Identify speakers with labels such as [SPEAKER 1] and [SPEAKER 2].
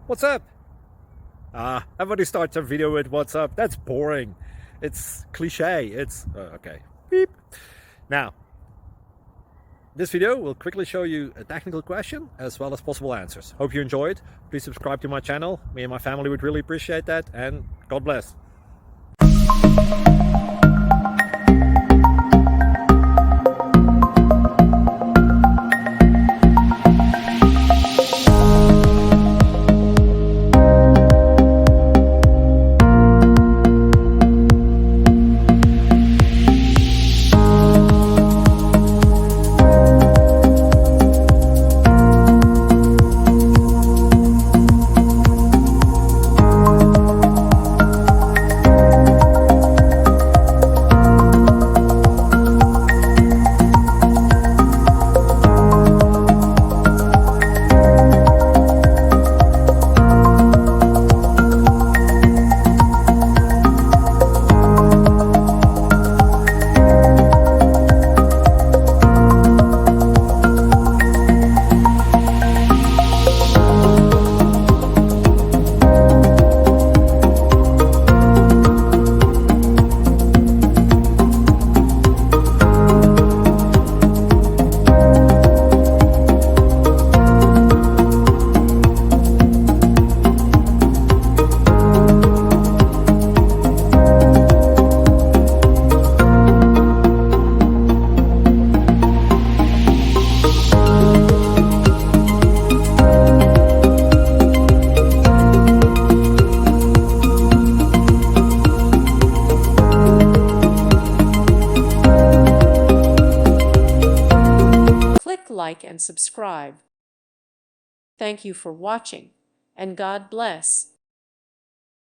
[SPEAKER 1] What's up? Everybody starts a video with what's up. That's boring. It's cliche. It's okay. Beep. Now, this video will quickly show you a technical question as well as possible answers. Hope you enjoyed. Please subscribe to my channel. Me and my family would really appreciate that, and God bless.
[SPEAKER 2] Click like and subscribe. Thank you for watching, and God bless.